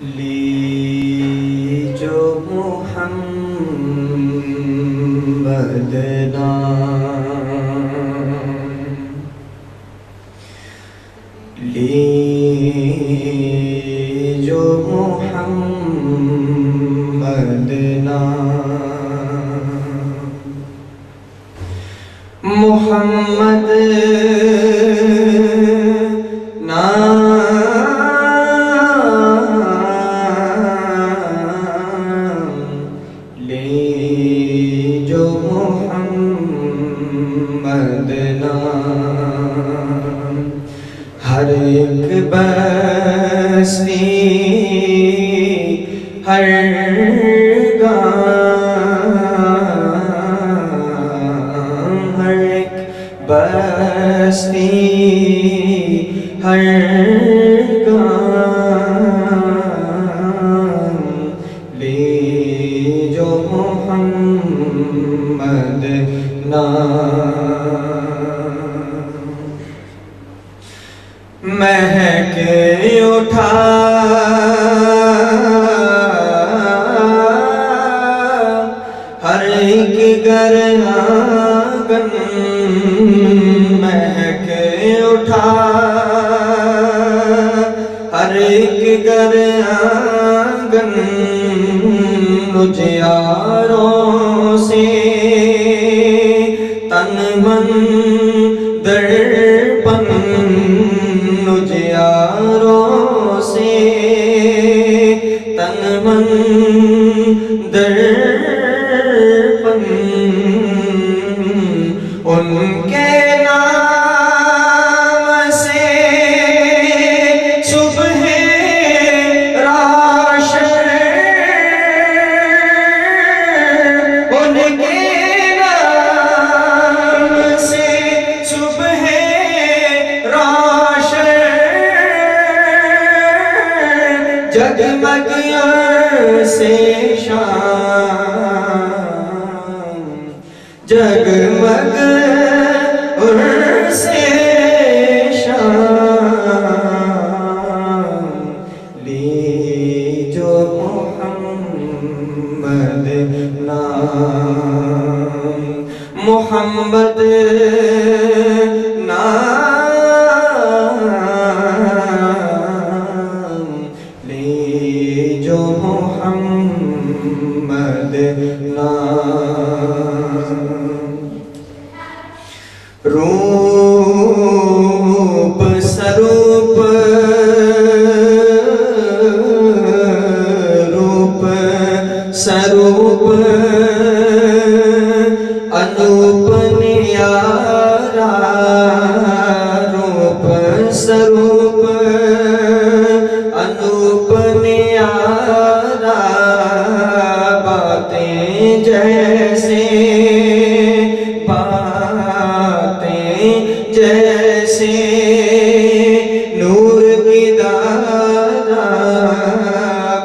لی جو محمد نام، لی جو محمد نام، محمد ہر ایک بستی ہر گام، ہر ایک بستی ہر گام، لی جو محمد نام، مہک اٹھا ہر ایک گھر آنگن، مہک اٹھا ہر ایک گھر آنگن، اجیاروں سے تن من درپن، اجیاروں سے تن من درپن، ان کے نام سے صبح راشن، ان کے نام سے صبح جگمگ سے شام، جگمگ سے شام، لی جو محمد نام، محمد جو محمد نام، روپ سروپ روپ سروپ انوپ نیارا، روپ سروپ انوپ نیارا، باتیں جیسے جیسے نور کی دارا،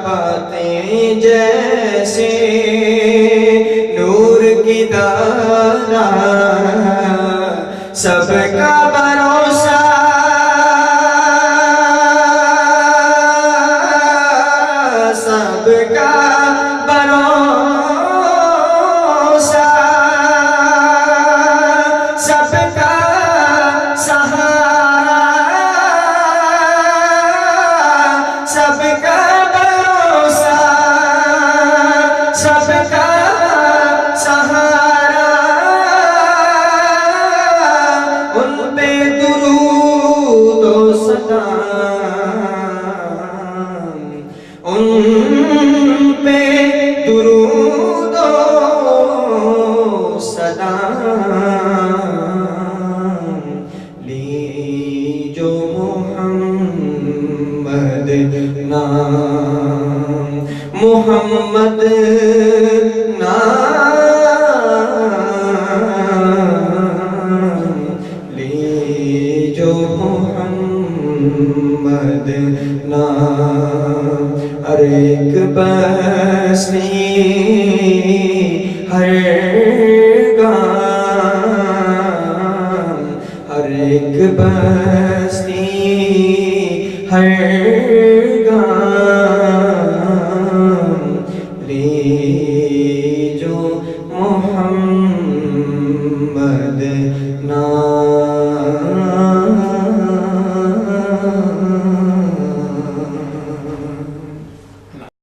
باتیں جیسے نور کی دارا، سب کا بھروسہ سب کا بھروسہ، سب کا سہارا، سب کا بھروسہ، سب کا سہارا، ان پہ درود و سلام، ان پہ درود و سلام، لی جو محمد نام، محمد نام، لی جو محمد نام، ہر ایک بستی ہر گام، ہر ایک بستی ہر گام